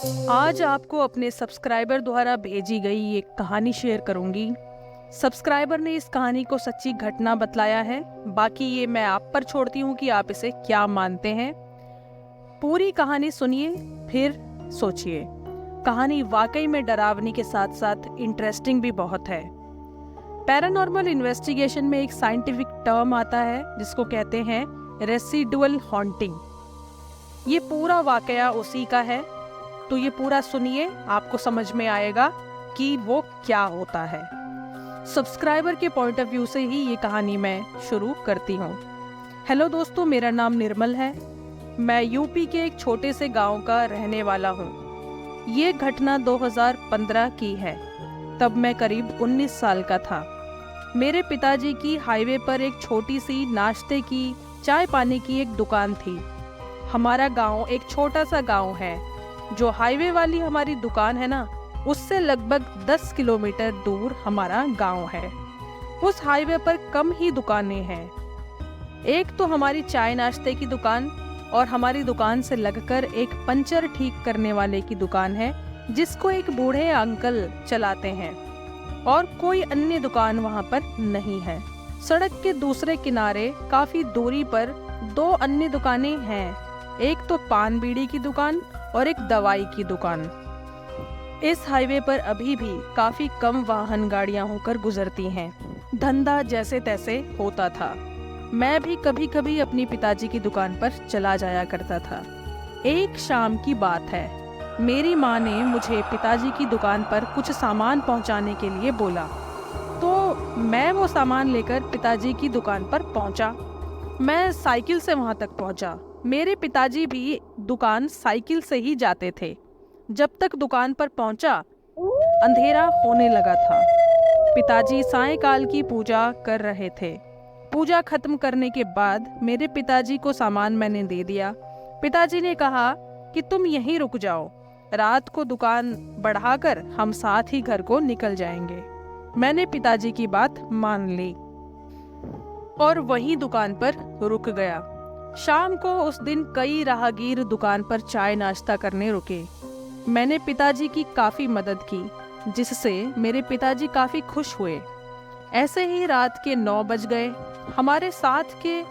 आज आपको अपने सब्सक्राइबर द्वारा भेजी गई एक कहानी शेयर करूंगी। सब्सक्राइबर ने इस कहानी को सच्ची घटना बतलाया है। बाकी ये मैं आप पर छोड़ती हूँ कि आप इसे क्या मानते हैं। पूरी कहानी सुनिए, फिर सोचिए। कहानी वाकई में डरावनी के साथ साथ इंटरेस्टिंग भी बहुत है। पैरानॉर्मल इन्वेस्टिगेशन में एक साइंटिफिक टर्म आता है जिसको कहते हैं रेसिडुअल हॉन्टिंग। ये पूरा वाकया उसी का है, तो ये पूरा सुनिए, आपको समझ में आएगा कि वो क्या होता है। सब्सक्राइबर के पॉइंट ऑफ व्यू से ही ये कहानी मैं शुरू करती हूँ। हेलो दोस्तों, मेरा नाम निर्मल है। मैं यूपी के एक छोटे से गांव का रहने वाला हूँ। ये घटना 2015 की है। तब मैं करीब 19 साल का था। मेरे पिताजी की हाईवे पर एक छोटी सी नाश्ते की, चाय पानी की एक दुकान थी। हमारा गांव एक छोटा सा गांव है। जो हाईवे वाली हमारी दुकान है ना, उससे लगभग 10 किलोमीटर दूर हमारा गांव है। उस हाईवे पर कम ही दुकानें हैं। एक तो हमारी चाय नाश्ते की दुकान, और हमारी दुकान से लगकर एक पंचर ठीक करने वाले की दुकान है जिसको एक बूढ़े अंकल चलाते हैं, और कोई अन्य दुकान वहां पर नहीं है। सड़क के दूसरे किनारे काफी दूरी पर 2 अन्य दुकानें हैं। एक तो पान बीड़ी की दुकान और एक दवाई की दुकान। इस हाईवे पर अभी भी काफी कम वाहन गाड़ियां होकर गुजरती हैं। धंधा जैसे तैसे होता था। मैं भी कभी कभी अपनी पिताजी की दुकान पर चला जाया करता था। एक शाम की बात है, मेरी माँ ने मुझे पिताजी की दुकान पर कुछ सामान पहुंचाने के लिए बोला, तो मैं वो सामान लेकर पिताजी की दुकान पर पहुंचा। मैं साइकिल से वहां तक पहुंचा। मेरे पिताजी भी दुकान साइकिल से ही जाते थे। जब तक दुकान पर पहुंचा, अंधेरा होने लगा था। पिताजी सायंकाल की पूजा कर रहे थे। पूजा खत्म करने के बाद मेरे पिताजी को सामान मैंने दे दिया। पिताजी ने कहा कि तुम यहीं रुक जाओ, रात को दुकान बढ़ाकर हम साथ ही घर को निकल जाएंगे। मैंने पिताजी की बात मान ली और वहीं दुकान पर रुक गया। शाम को उस दिन कई राहगीर दुकान पर चाय नाश्ता करने रुके। मैंने पिताजी की काफी मदद की, जिससे मेरे पिताजी काफी खुश हुए। ऐसे ही रात के 9 बज गए। हमारे साथ के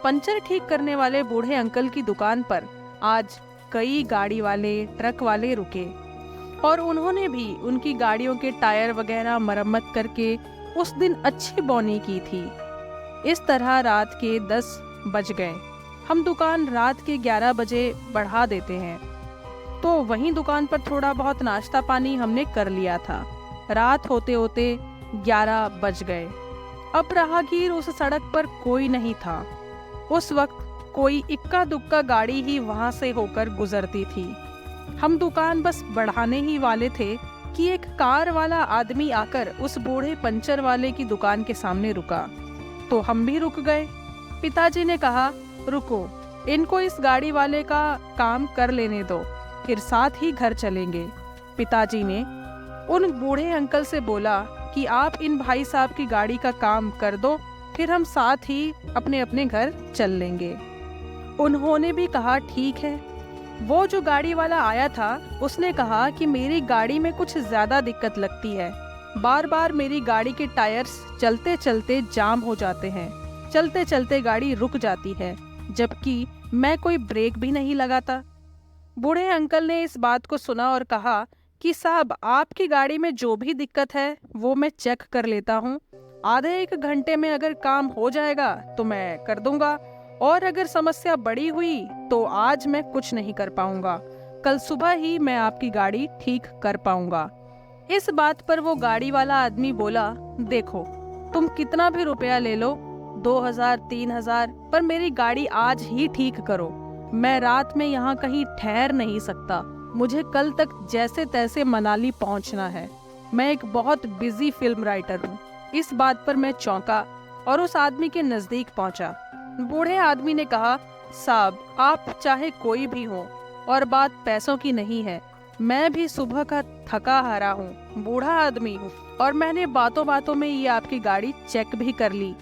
पंचर ठीक करने वाले बूढ़े अंकल की दुकान पर आज कई गाड़ी वाले, ट्रक वाले रुके, और उन्होंने भी उनकी गाड़ियों के टायर वगैरह मरम्मत करके उस दिन अच्छी बोनी की थी। इस तरह रात के 10 बज गए। हम दुकान रात के 11 बजे बढ़ा देते हैं, तो वहीं दुकान पर थोड़ा बहुत नाश्ता पानी हमने कर लिया था। रात होते होते 11 बज गए। अब राहगीर उस सड़क पर कोई नहीं था। उस वक्त कोई इक्का दुक्का गाड़ी ही वहां से होकर गुजरती थी। हम दुकान बस बढ़ाने ही वाले थे कि एक कार वाला आदमी आकर उस बूढ़े पंचर वाले की दुकान के सामने रुका, तो हम भी रुक गए। पिताजी ने कहा, रुको, इनको इस गाड़ी वाले का काम कर लेने दो, फिर साथ ही घर चलेंगे। पिताजी ने उन बूढ़े अंकल से बोला कि आप इन भाई साहब की गाड़ी का काम कर दो, फिर हम साथ ही अपने अपने घर चल लेंगे। उन्होंने भी कहा ठीक है। वो जो गाड़ी वाला आया था, उसने कहा कि मेरी गाड़ी में कुछ ज्यादा दिक्कत लगती है। बार बार मेरी गाड़ी के टायर्स चलते चलते जाम हो जाते हैं। चलते चलते गाड़ी रुक जाती है, जबकि मैं कोई ब्रेक भी नहीं लगाता। बूढ़े अंकल ने इस बात को सुना और कहा कि साहब, आपकी गाड़ी में जो भी दिक्कत है वो मैं चेक कर लेता हूँ। आधे 1 घंटे में अगर काम हो जाएगा तो मैं कर दूंगा, और अगर समस्या बड़ी हुई तो आज मैं कुछ नहीं कर पाऊंगा। कल सुबह ही मैं आपकी गाड़ी ठीक कर पाऊंगा। इस बात पर वो गाड़ी वाला आदमी बोला, देखो, तुम कितना भी रुपया ले लो, 2000 3000, पर मेरी गाड़ी आज ही ठीक करो। मैं रात में यहाँ कहीं ठहर नहीं सकता। मुझे कल तक जैसे तैसे मनाली पहुँचना है। मैं एक बहुत बिजी फिल्म राइटर हूँ। इस बात पर मैं चौंका और उस आदमी के नजदीक पहुँचा। बूढ़े आदमी ने कहा, साहब, आप चाहे कोई भी हो, और बात पैसों की नहीं है। मैं भी सुबह का थका हारा हूँ, बूढ़ा आदमी हूँ, और मैंने बातों बातों में ये आपकी गाड़ी चेक भी कर ली।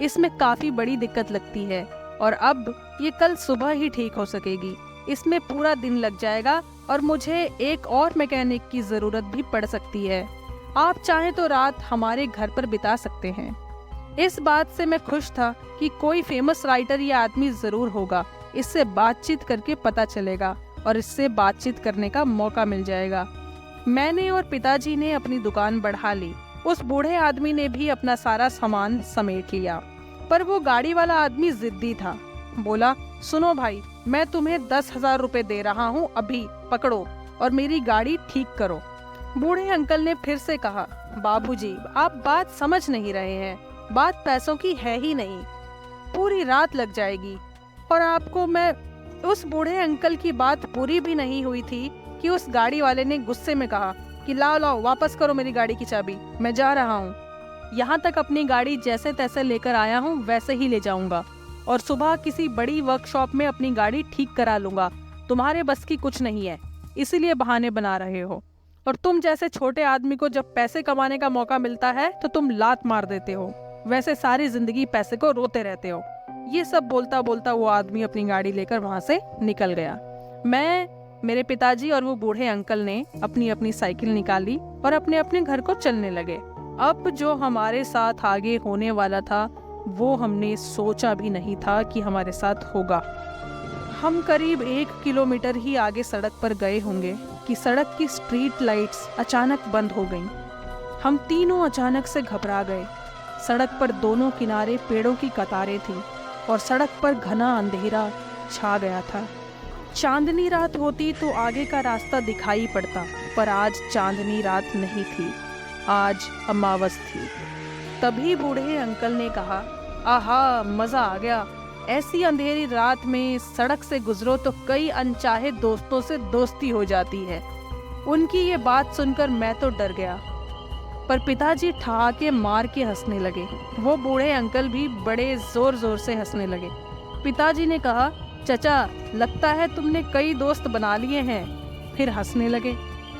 इसमें काफी बड़ी दिक्कत लगती है, और अब ये कल सुबह ही ठीक हो सकेगी। इसमें पूरा दिन लग जाएगा और मुझे एक और मैकेनिक की जरूरत भी पड़ सकती है। आप चाहें तो रात हमारे घर पर बिता सकते हैं। इस बात से मैं खुश था कि कोई फेमस राइटर या आदमी जरूर होगा, इससे बातचीत करके पता चलेगा और इससे बातचीत करने का मौका मिल जाएगा। मैंने और पिताजी ने अपनी दुकान बढ़ा ली। उस बूढ़े आदमी ने भी अपना सारा सामान समेट लिया, पर वो गाड़ी वाला आदमी जिद्दी था। बोला, सुनो भाई, मैं तुम्हें 10,000 रुपए दे रहा हूँ, अभी पकड़ो और मेरी गाड़ी ठीक करो। बूढ़े अंकल ने फिर से कहा, बाबूजी, आप बात समझ नहीं रहे हैं, बात पैसों की है ही नहीं, पूरी रात लग जाएगी। और आपको मैं उस बूढ़े अंकल की बात पूरी भी नहीं हुई थी कि उस गाड़ी वाले ने गुस्से में कहा कि लाओ लाओ, वापस करो मेरी गाड़ी की चाबी, मैं जा रहा हूँ। यहाँ तक अपनी गाड़ी जैसे तैसे लेकर आया हूँ वैसे ही ले जाऊंगा और सुबह किसी बड़ी वर्कशॉप में अपनी गाड़ी ठीक करा लूंगा। तुम्हारे बस की कुछ नहीं है, इसीलिए बहाने बना रहे हो। और तुम जैसे छोटे आदमी को जब पैसे कमाने का मौका मिलता है तो तुम लात मार देते हो, वैसे सारी जिंदगी पैसे को रोते रहते हो। ये सब बोलता बोलता वो आदमी अपनी गाड़ी लेकर वहां से निकल गया। मैं, मेरे पिताजी और वो बूढ़े अंकल ने अपनी अपनी साइकिल निकाली और अपने अपने घर को चलने लगे। अब जो हमारे साथ आगे होने वाला था वो हमने सोचा भी नहीं था कि हमारे साथ होगा। हम करीब 1 किलोमीटर ही आगे सड़क पर गए होंगे कि सड़क की स्ट्रीट लाइट्स अचानक बंद हो गईं। हम तीनों अचानक से घबरा गए। सड़क पर दोनों किनारे पेड़ों की कतारें थीं और सड़क पर घना अंधेरा छा गया था। चांदनी रात होती तो आगे का रास्ता दिखाई पड़ता, पर आज चांदनी रात नहीं थी, आज अमावस थी। तभी बूढ़े अंकल ने कहा, आहा, मजा आ गया, ऐसी अंधेरी रात में सड़क से गुजरो तो कई अनचाहे दोस्तों से दोस्ती हो जाती है। उनकी ये बात सुनकर मैं तो डर गया, पर पिताजी ठहाके मार के हंसने लगे। वो बूढ़े अंकल भी बड़े जोर जोर से हंसने लगे। पिताजी ने कहा, चचा, लगता है तुमने कई दोस्त बना लिए हैं। फिर हंसने लगे।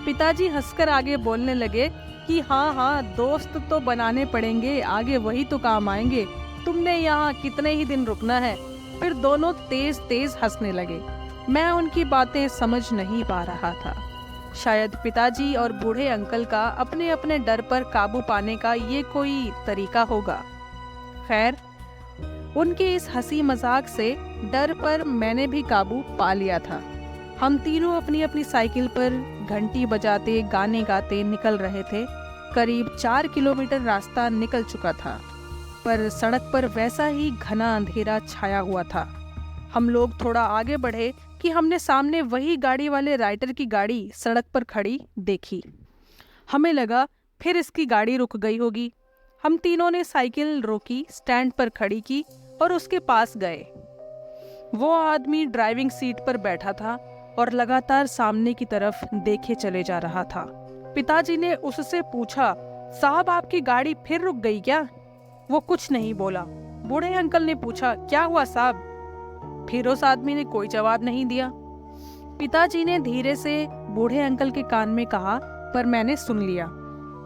पिताजी हंसकर आगे बोलने लगे कि हाँ हाँ, दोस्त तो बनाने पड़ेंगे, आगे वही तो काम आएंगे, तुमने यहाँ कितने ही दिन रुकना है। फिर दोनों तेज तेज हंसने लगे। मैं उनकी बातें समझ नहीं पा रहा था। शायद पिताजी और बूढ़े अंकल का अपने अपने डर पर काबू पाने का ये कोई तरीका होगा। खैर, उनके इस हंसी मजाक से डर पर मैंने भी काबू पा लिया था। हम तीनों अपनी अपनी साइकिल पर घंटी बजाते गाने गाते निकल रहे थे। करीब 4 किलोमीटर रास्ता निकल चुका था, पर सड़क पर वैसा ही घना अंधेरा छाया हुआ था। हम लोग थोड़ा आगे बढ़े कि हमने सामने वही गाड़ी वाले राइटर की गाड़ी सड़क पर खड़ी देखी। हमें लगा फिर इसकी गाड़ी रुक गई होगी। हम तीनों ने साइकिल रोकी, स्टैंड पर खड़ी की और उसके पास गए। वो आदमी ड्राइविंग सीट पर बैठा था और लगातार सामने की तरफ देखे चले जा रहा था। पिताजी ने उससे पूछा, साहब, आपकी गाड़ी फिर रुक गई क्या? वो कुछ नहीं बोला। बूढ़े अंकल ने पूछा, क्या हुआ साहब? फिर उस आदमी ने कोई जवाब नहीं दिया। पिताजी ने धीरे से बूढ़े अंकल के कान में कहा, पर मैंने सुन लिया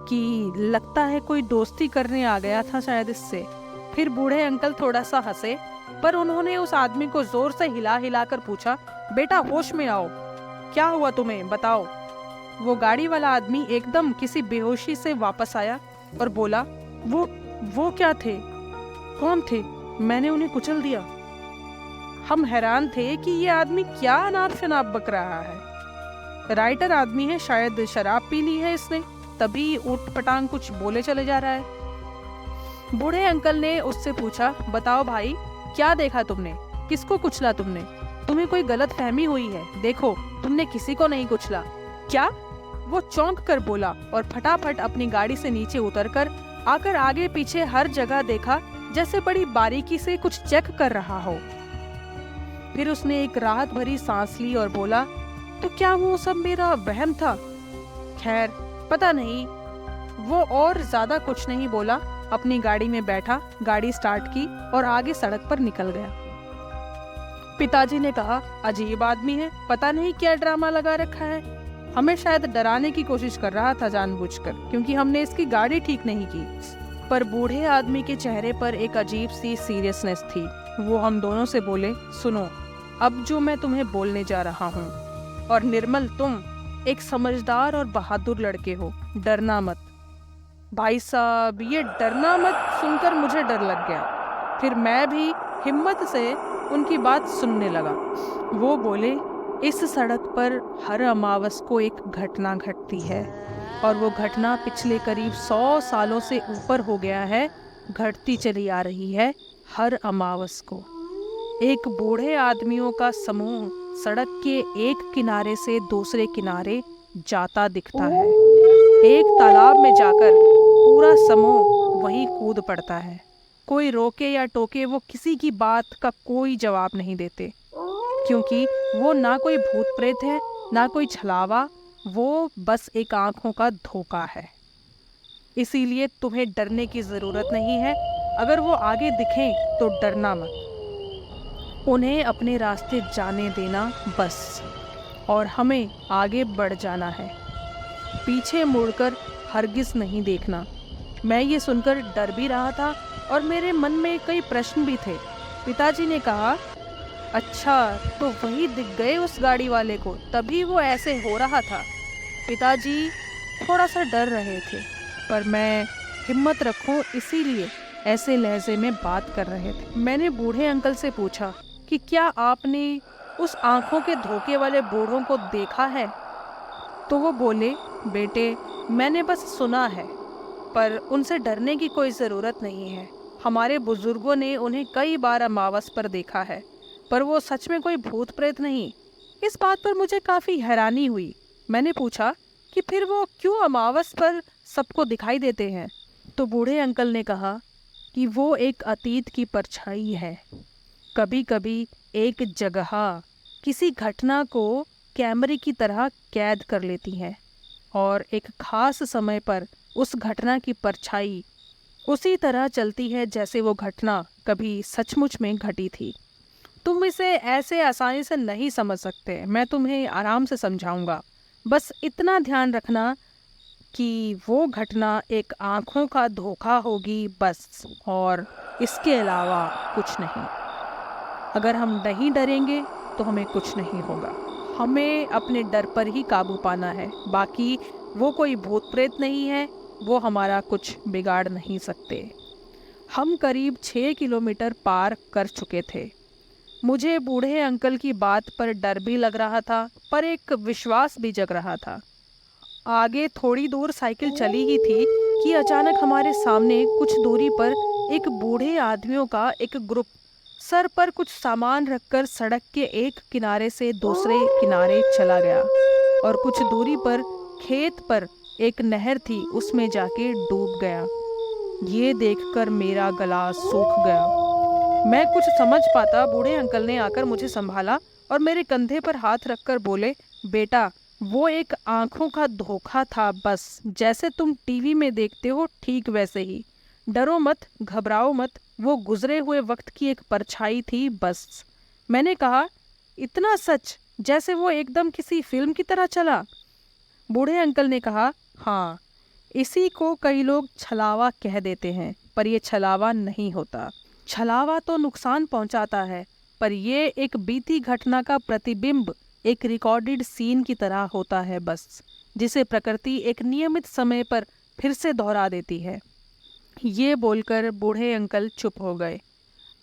कि लगता है कोई दोस्ती करने आ गया था शायद इससे। फिर बूढ़े अंकल थोड़ा सा हंसे, पर उन्होंने उस आदमी को जोर से हिला हिला कर पूछा, बेटा होश में आओ, क्या हुआ तुम्हें, बताओ। वो गाड़ी वाला आदमी एकदम किसी बेहोशी से वापस आया और बोला, वो क्या थे? कौन थे? मैंने उन्हें कुचल दिया। हम हैरान थे कि ये आदमी क्या अनाप शनाप बक रहा है। राइटर आदमी है, शायद शराब पी ली है इसने, तभी ऊट पटांग कुछ बोले चले जा रहा है। बूढ़े अंकल ने उससे पूछा, बताओ भाई, क्या देखा तुमने? किसको कुचला तुमने? तुम्हें कोई गलत फहमी हुई है? देखो, तुमने किसी को नहीं कुचला। क्या? वो चौंक कर बोला और फटाफट अपनी गाड़ी से नीचे उतरकर आकर आगे पीछे हर जगह देखा, जैसे बड़ी बारीकी से कुछ चेक कर रहा हो। फिर उसने एक राहत भरी सांस ली और बोला, तो क्या वो सब मेरा वहम था? खैर, पता नहीं। वो और ज्यादा कुछ नहीं बोला, अपनी गाड़ी में बैठा, गाड़ी स्टार्ट की और आगे सड़क पर निकल गया। पिताजी ने कहा, अजीब आदमी है, पता नहीं क्या ड्रामा लगा रखा है। हमें शायद डराने की कोशिश कर रहा था जानबूझकर, क्योंकि हमने इसकी गाड़ी ठीक नहीं की। पर बूढ़े आदमी के चेहरे पर एक अजीब सी सीरियसनेस थी। वो हम दोनों से बोले, सुनो, अब जो मैं तुम्हें बोलने जा रहा हूँ। और निर्मल, तुम एक समझदार और बहादुर लड़के हो, डरना मत। भाई साहब, ये डरना मत सुनकर मुझे डर लग गया। फिर मैं भी हिम्मत से उनकी बात सुनने लगा। वो बोले, इस सड़क पर हर अमावस को एक घटना घटती है, और वो घटना पिछले करीब 100 सालों से ऊपर हो गया है, घटती चली आ रही है हर अमावस को। एक बूढ़े आदमियों का समूह सड़क के एक किनारे से दूसरे किनारे जाता दिखता है। एक तालाब में जाकर पूरा समूह वहीं कूद पड़ता है। कोई रोके या टोके, वो किसी की बात का कोई जवाब नहीं देते, क्योंकि वो ना कोई भूत प्रेत है, ना कोई छलावा, वो बस एक आंखों का धोखा है। इसीलिए तुम्हें डरने की ज़रूरत नहीं है। अगर वो आगे दिखें तो डरना मत, उन्हें अपने रास्ते जाने देना बस, और हमें आगे बढ़ जाना है। पीछे मुड़कर हरगिज़ नहीं देखना। मैं ये सुनकर डर भी रहा था और मेरे मन में कई प्रश्न भी थे। पिताजी ने कहा, अच्छा, तो वही दिख गए उस गाड़ी वाले को, तभी वो ऐसे हो रहा था। पिताजी थोड़ा सा डर रहे थे, पर मैं हिम्मत रखूं इसीलिए ऐसे लहजे में बात कर रहे थे। मैंने बूढ़े अंकल से पूछा कि क्या आपने उस आंखों के धोखे वाले बूढ़ों को देखा है? तो वो बोले, बेटे, मैंने बस सुना है, पर उनसे डरने की कोई ज़रूरत नहीं है। हमारे बुजुर्गों ने उन्हें कई बार अमावस पर देखा है, पर वो सच में कोई भूत प्रेत नहीं। इस बात पर मुझे काफ़ी हैरानी हुई। मैंने पूछा कि फिर वो क्यों अमावस पर सबको दिखाई देते हैं? तो बूढ़े अंकल ने कहा कि वो एक अतीत की परछाई है। कभी कभी एक जगह किसी घटना को कैमरे की तरह कैद कर लेती है, और एक खास समय पर उस घटना की परछाई उसी तरह चलती है जैसे वो घटना कभी सचमुच में घटी थी। तुम इसे ऐसे आसानी से नहीं समझ सकते, मैं तुम्हें आराम से समझाऊंगा। बस इतना ध्यान रखना कि वो घटना एक आँखों का धोखा होगी बस, और इसके अलावा कुछ नहीं। अगर हम नहीं डरेंगे तो हमें कुछ नहीं होगा। हमें अपने डर पर ही काबू पाना है। बाकी वो कोई भूत प्रेत नहीं है, वो हमारा कुछ बिगाड़ नहीं सकते। हम करीब 6 किलोमीटर पार कर चुके थे। मुझे बूढ़े अंकल की बात पर डर भी लग रहा था, पर एक विश्वास भी जग रहा था। आगे थोड़ी दूर साइकिल चली ही थी कि अचानक हमारे सामने कुछ दूरी पर एक बूढ़े आदमियों का एक ग्रुप सर पर कुछ सामान रखकर सड़क के एक किनारे से दूसरे किनारे चला गया, और कुछ दूरी पर खेत पर एक नहर थी, उसमें जाके डूब गया। ये देखकर मेरा गला सूख गया। मैं कुछ समझ पाता, बूढ़े अंकल ने आकर मुझे संभाला और मेरे कंधे पर हाथ रखकर बोले, बेटा, वो एक आंखों का धोखा था बस, जैसे तुम टीवी में देखते हो ठीक वैसे ही। डरो मत, घबराओ मत, वो गुजरे हुए वक्त की एक परछाई थी बस। मैंने कहा, इतना सच, जैसे वो एकदम किसी फिल्म की तरह चला? बूढ़े अंकल ने कहा, हाँ, इसी को कई लोग छलावा कह देते हैं, पर ये छलावा नहीं होता। छलावा तो नुकसान पहुंचाता है, पर ये एक बीती घटना का प्रतिबिंब, एक रिकॉर्डेड सीन की तरह होता है बस, जिसे प्रकृति एक नियमित समय पर फिर से दोहरा देती है। ये बोलकर बूढ़े अंकल चुप हो गए।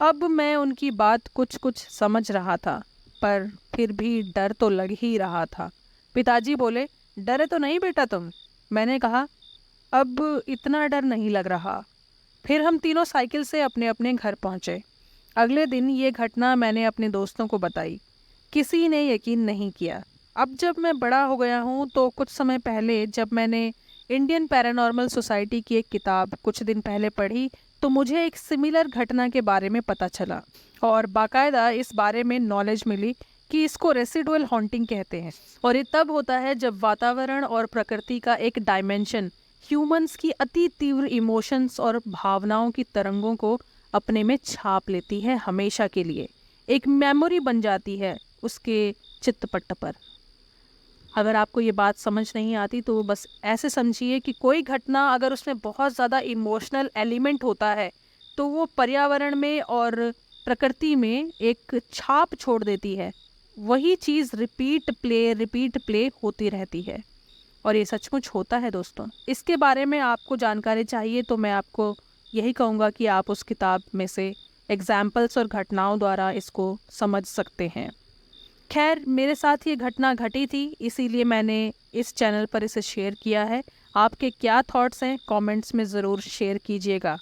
अब मैं उनकी बात कुछ कुछ समझ रहा था, पर फिर भी डर तो लग ही रहा था। पिताजी बोले, डरे तो नहीं बेटा तुम? मैंने कहा, अब इतना डर नहीं लग रहा। फिर हम तीनों साइकिल से अपने अपने घर पहुंचे। अगले दिन ये घटना मैंने अपने दोस्तों को बताई। किसी ने यकीन नहीं किया। अब जब मैं बड़ा हो गया हूँ, तो कुछ समय पहले जब मैंने इंडियन पैरानॉर्मल सोसाइटी की एक किताब कुछ दिन पहले पढ़ी, तो मुझे एक सिमिलर घटना के बारे में पता चला, और बाकायदा इस बारे में नॉलेज मिली कि इसको रेसिडुअल हॉन्टिंग कहते हैं। और ये तब होता है जब वातावरण और प्रकृति का एक डायमेंशन ह्यूमंस की अति तीव्र इमोशंस और भावनाओं की तरंगों को अपने में छाप लेती है, हमेशा के लिए एक मेमोरी बन जाती है उसके चित्तपट पर। अगर आपको ये बात समझ नहीं आती तो बस ऐसे समझिए कि कोई घटना अगर उसमें बहुत ज़्यादा इमोशनल एलिमेंट होता है, तो वो पर्यावरण में और प्रकृति में एक छाप छोड़ देती है, वही चीज़ रिपीट प्ले होती रहती है। और ये सचमुच होता है दोस्तों। इसके बारे में आपको जानकारी चाहिए तो मैं आपको यही कहूँगा कि आप उस किताब में से एग्जाम्पल्स और घटनाओं द्वारा इसको समझ सकते हैं। खैर, मेरे साथ ये घटना घटी थी, इसीलिए मैंने इस चैनल पर इसे शेयर किया है। आपके क्या थॉट्स हैं कमेंट्स में ज़रूर शेयर कीजिएगा।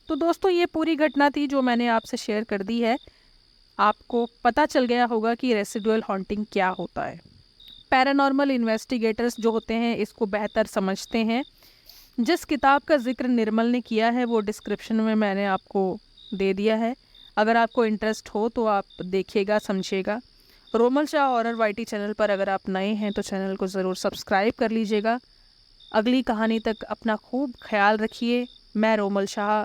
तो दोस्तों, ये पूरी घटना थी जो मैंने आपसे शेयर कर दी है। आपको पता चल गया होगा कि रेसिडुअल हॉन्टिंग क्या होता है। पैरानॉर्मल इन्वेस्टिगेटर्स जो होते हैं इसको बेहतर समझते हैं। जिस किताब का जिक्र निर्मल ने किया है वो डिस्क्रिप्शन में मैंने आपको दे दिया है। अगर आपको इंटरेस्ट हो तो आप देखिएगा, समझिएगा। रोमल शाह हॉरर वाईटी चैनल पर अगर आप नए हैं तो चैनल को ज़रूर सब्सक्राइब कर लीजिएगा। अगली कहानी तक अपना खूब ख्याल रखिए। मैं रोमल शाह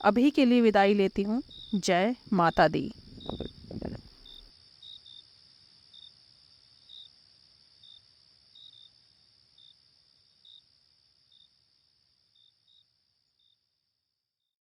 अभी के लिए विदाई लेती हूँ। जय माता दी।